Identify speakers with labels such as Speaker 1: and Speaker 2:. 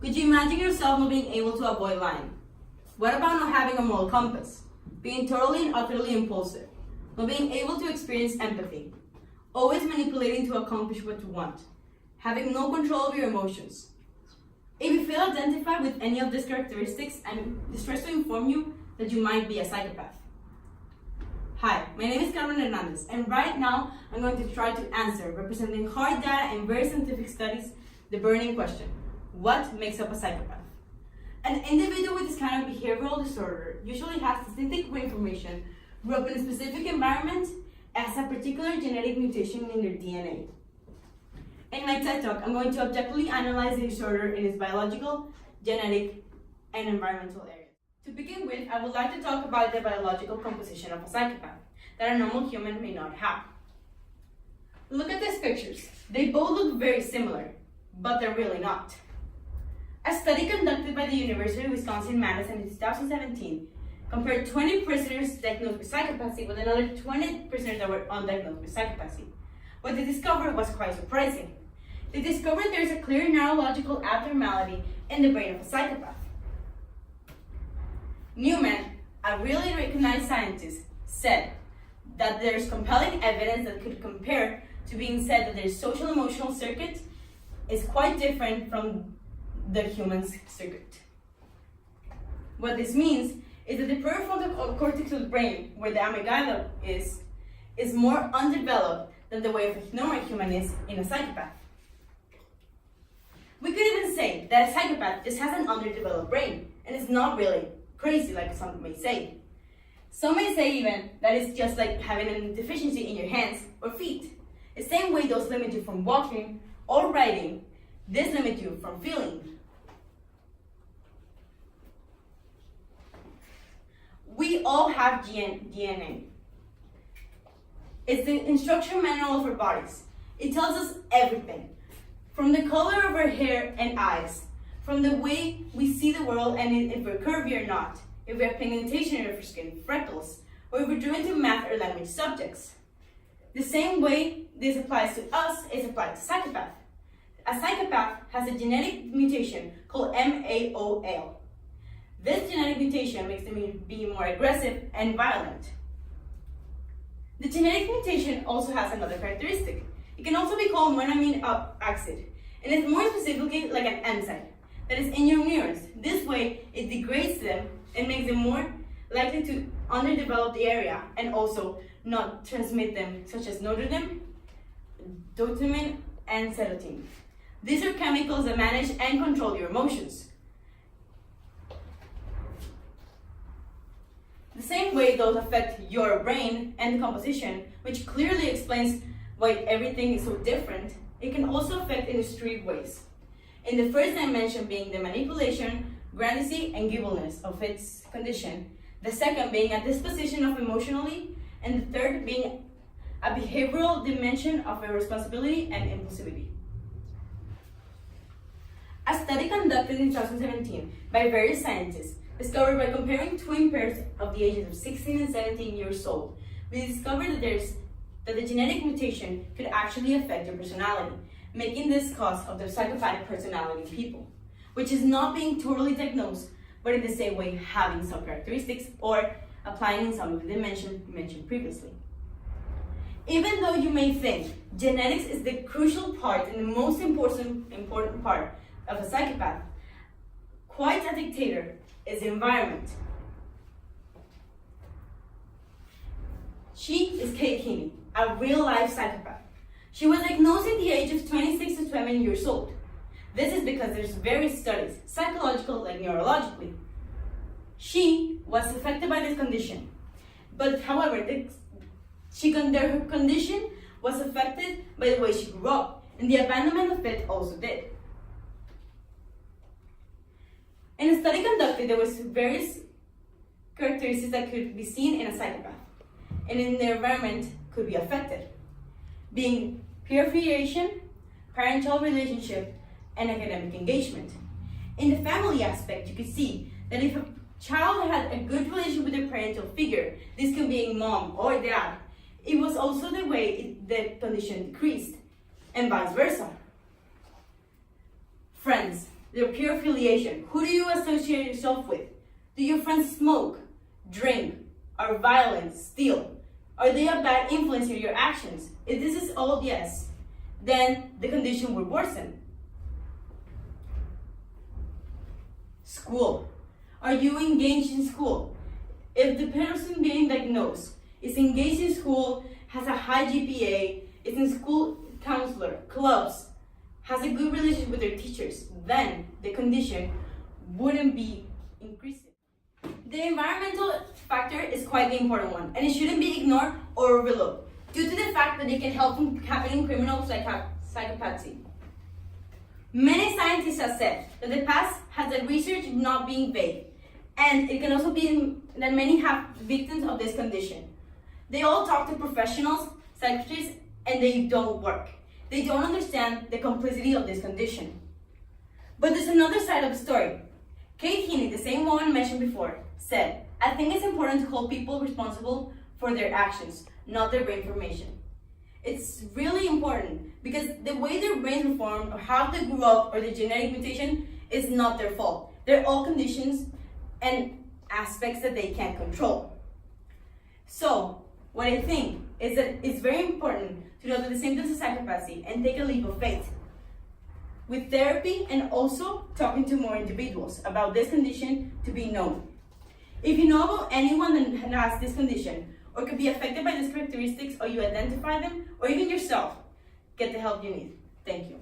Speaker 1: Could you imagine yourself not being able to avoid lying? What about not having a moral compass? Being totally and utterly impulsive? Not being able to experience empathy? Always manipulating to accomplish what you want? Having no control of your emotions? If you feel identified with any of these characteristics, I'm distressed to inform you that you might be a psychopath. Hi, my name is Carmen Hernandez, and right now I'm going to try to answer, representing hard data and very scientific studies, the burning question: what makes up a psychopath? An individual with this kind of behavioral disorder usually has distinctive information, grew up in a specific environment, has a particular genetic mutation in their DNA. In my TED Talk, I'm going to objectively analyze the disorder in its biological, genetic, and environmental areas. To begin with, I would like to talk about the biological composition of a psychopath that a normal human may not have. Look at these pictures. They both look very similar, but they're really not. A study conducted by the University of Wisconsin-Madison in 2017 compared 20 prisoners diagnosed with psychopathy with another 20 prisoners that were undiagnosed with psychopathy. What they discovered was quite surprising. They discovered there is a clear neurological abnormality in the brain of a psychopath. Newman, a really recognized scientist, said that there's compelling evidence that could compare to being said that their social emotional circuit is quite different from the human's circuit. What this means is that the prefrontal cortex of the brain, where the amygdala is more undeveloped than the way a normal human is in a psychopath. We could even say that a psychopath just has an underdeveloped brain and is not really crazy like some may say. Some may say even that it's just like having a deficiency in your hands or feet. The same way those limit you from walking or writing, this limits you from feeling. We all have DNA. It's the instruction manual of our bodies. It tells us everything, from the color of our hair and eyes, from the way we see the world and if we're curvy or not, if we have pigmentation in our skin, freckles, or if we're driven to math or language subjects. The same way this applies to us is applied to psychopath. A psychopath has a genetic mutation called MAOL. This genetic mutation makes them be more aggressive and violent. The genetic mutation also has another characteristic. It can also be called monoamine acid, and it's more specifically like an enzyme that is in your neurons. This way, it degrades them and makes them more likely to underdevelop the area and also not transmit them, such as noradrenaline, dopamine, and serotonin. These are chemicals that manage and control your emotions. The same way those affect your brain and the composition, which clearly explains why everything is so different, it can also affect in three ways. In the first dimension being the manipulation, grandicy, and gibbleness of its condition, the second being a disposition of emotionally, and the third being a behavioral dimension of irresponsibility and impulsivity. A study conducted in 2017 by various scientists discovered by comparing twin pairs of the ages of 16 and 17 years old, we discovered that the genetic mutation could actually affect your personality, making this cause of the psychopathic personality in people, which is not being totally diagnosed, but in the same way having some characteristics or applying in some of the dimensions mentioned previously. Even though you may think genetics is the crucial part and the most important part of a psychopath, quite a dictator is the environment. She is Kate Kinney, a real-life psychopath. She was diagnosed at the age of 26 to 20 years old. This is because there's various studies, psychological like neurologically. She was affected by this condition, but however, her condition was affected by the way she grew up, and the abandonment of it also did. In a study conducted, there was various characteristics that could be seen in a psychopath, and in their environment could be affected, being peer affiliation, parent-child relationship, and academic engagement. In the family aspect, you could see that if a child had a good relationship with their parental figure, this could be a mom or dad, it was also the way the condition decreased, and vice versa. Friends. their peer affiliation. Who do you associate yourself with? Do your friends smoke, drink, are violent, steal? Are they a bad influence in your actions? If this is all yes, then the condition will worsen. School. Are you engaged in school? If the person being diagnosed is engaged in school, has a high GPA, is in school counselor, clubs, has a good relationship with their teachers, then the condition wouldn't be increasing. The environmental factor is quite the important one, and it shouldn't be ignored or overlooked due to the fact that it can help in happening criminal psychopathy. Many scientists have said that the past has the research not being vague, and it can also be that many have victims of this condition. They all talk to professionals, psychiatrists, and they don't work. They don't understand the complexity of this condition. But there's another side of the story. Kate Heaney, the same woman mentioned before, said, "I think it's important to hold people responsible for their actions, not their brain formation." It's really important because the way their brains were formed or how they grew up or the genetic mutation is not their fault. They're all conditions and aspects that they can't control. So, what I think is that it's very important to know that the symptoms of psychopathy and take a leap of faith with therapy and also talking to more individuals about this condition to be known. If you know about anyone that has this condition or could be affected by these characteristics, or you identify them, or even yourself, get the help you need. Thank you.